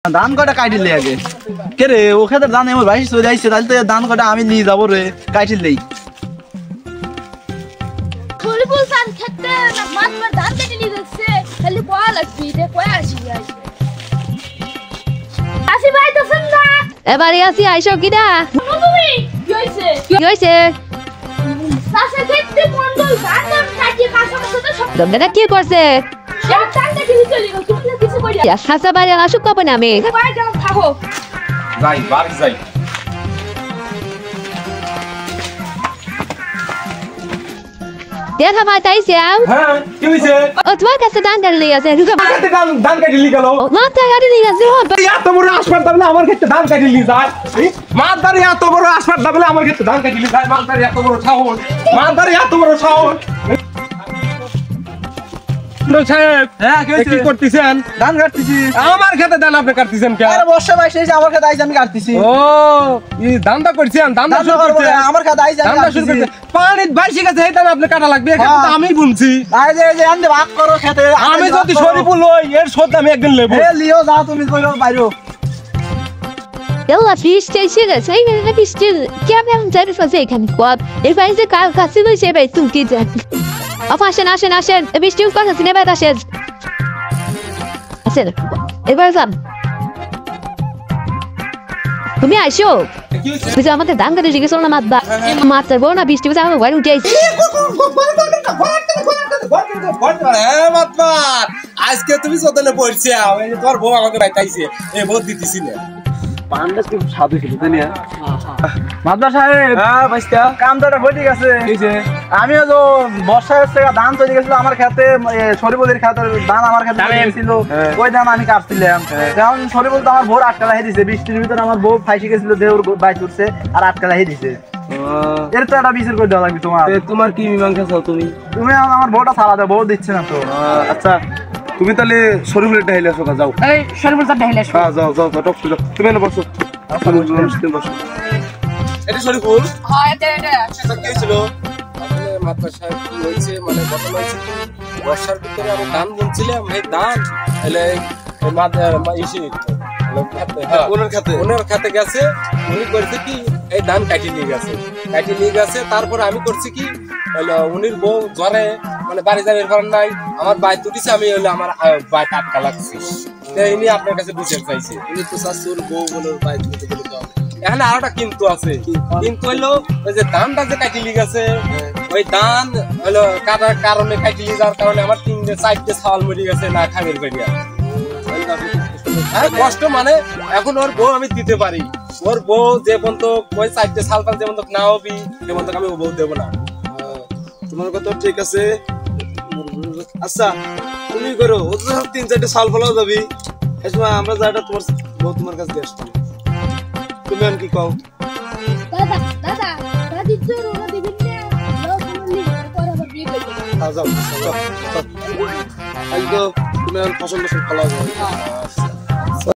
ধান কটা কাটিলে আগে কে রে ও খেতে ধান আমার ভাই চলে যাইছে তাহলে তো ধান কটা আমি নিয়ে যাবো রে কাটিলেই ফুলফুল ধান খেতে না মাছ মার ধান কেটে নিয়ে যাচ্ছে খালি পড়া লাগবি রে কয় আসি আসি ভাই তো শুন না এবারে আসি আইসো কিডা তুমি কি হইছে কি হইছে সাসে খেতে মন্ডল ধান ধান কাটি কাঁচা কাঁচা সব দমদাদা কি করছে সব ধান কেটে নিয়ে চলে গেল তুমি কিছু করি হাসা বাড়ি আসুক কবে না আমি ভাই যাও থাকো যাই বাড়ি যাই দেখা মাই তাইছে হ্যাঁ কি হইছে ও তোমার কাছে দান গাড়ি আছে কাটতে দান কাটি গেল মাথা গাড়ি আছে এত বড় আসপার দাবলে আমার ক্ষেত্রে দান কাটি লি যায় মাদারি এত বড় আসপার দাবলে আমার ক্ষেত্রে দান কাটি লি যায় মাদারি এত বড় সাহস মাদারি এত বড় সাহস সাহেব হ্যাঁ কি করতেছেন ধান কাটতেছি আমার খেতে দান আপনি কাটতেছেন কে আরে বর্ষা মাস এসে আমার খেতে আইছে আমি কাটতেছি ও এই দানটা করছেন দানটা ধান শুরু করবো করতে আমার খেতে আইছে আমি দানটা শুরু কাটতেছি করতে পানির বাইশি গেছে এই দান আপনি কাটা লাগবে এটা তো আমি বুনছি আই যে আনতে ভাগ করো খেতে আমি যদি শরীফুল হই এর শোধ আমি একদিন নেব এ লিও যাও তুমি কইরো বাইরো Ela fiz chega, sei que fiz que a minha mulher fazer aqui no quadro. Ele faz esse carro, assim não sei bem tu que diz. A fashion, eu vesti um coisa assim, nem vai dar cheio. Assim, ele vai usar. তুমি আইসো বুঝি আমাকে দান করে জিজ্ঞেস করলাম মাত্র বউ না বৃষ্টি বুঝে আমার ঘরে উঠে আইছি আজকে তুমি সদলে পড়ছে তোমার বউ আমাকে বাইতাইছে এই ভোট দিতেছি না পান্ডা কি সাধু ছিল জানি মাদবা সাহেব হ্যাঁ ভাইস্তা কামটা ঠিক আছে আমিও তো বর্ষা হচ্ছে ধান তৈরি গেছিল আমার খেতে শরীফুলের খেতে ধান আমার খেতে গেছিল ওই ধান আমি কাটছিলাম কারণ শরীফুল তো আমার ভোর আটকা লাগাই দিছে বৃষ্টির ভিতরে আমার বউ ফাইসে গেছিল দেউর বাইক উঠছে আর আটকা লাগাই দিছে এর তো একটা বিচার করে দেওয়া লাগবে তোমার কি মীমাংসা চাও তুমি তুমি আমার বউটা ছাড়া দাও বউ দিচ্ছে না তো আচ্ছা তুমি তাহলে শরীফুলের ডাইলে আসো যাও এই শরীফুল স্যার ঢাইলে হ্যাঁ যাও যাও টক যাও তুমি এনে বসো বসো এটা শরীফুল হ্যাঁ এটা আচ্ছা কি ছিল আসলে মাত্রা সাহেব কি হয়েছে মানে ঘটনা হয়েছে কি বর্ষার ভিতরে আমি ধান বুনছিলাম এই ধান এলে ওনার খাতে গেছে উনি করছে কি এই ধান কাটিয়ে নিয়ে গেছে তারপরে আমি করছি কি উনির বউ জ্বরে মানে বাড়ি যাবে কারণ নাই আমার বাই তুটিছে আমি হইলো আমার বাই টাটকা লাগছে ইনি আপনার কাছে বুঝতে চাইছে উনি তো শাশুর বউ বলে বাই তুলতে বলে তো এখানে আরেকটা কিন্তু আছে কিন্তু হইলো ওই যে ধানটা যে কাটিয়ে গেছে ওই ধান হইলো কাটার কারণে কাটিয়ে যাওয়ার কারণে আমার 3-4 ছাওয়াল মরে গেছে না খামের বেরিয়া কষ্ট মানে এখন ওর বউ আমি দিতে পারি ওর বউ যে পর্যন্ত ওই 4 ছাল পাল যে পর্যন্ত না হবি সে পর্যন্ত আমি বউ দেবো না তোমার কথা ঠিক আছে আচ্ছা তুমি করো ও তো 3-4 ছাল ফলাও যাবি এই সময় আমরা যাটা তোমার বউ তোমার কাছে দিয়ে আসছি তুমি আমি কি কও দাদা দাদি তো রোনা দিবেন না লোক বলি পরে আবার বিয়ে করবে যাও আজকে তুমি পছন্দ সব ফলাও যাও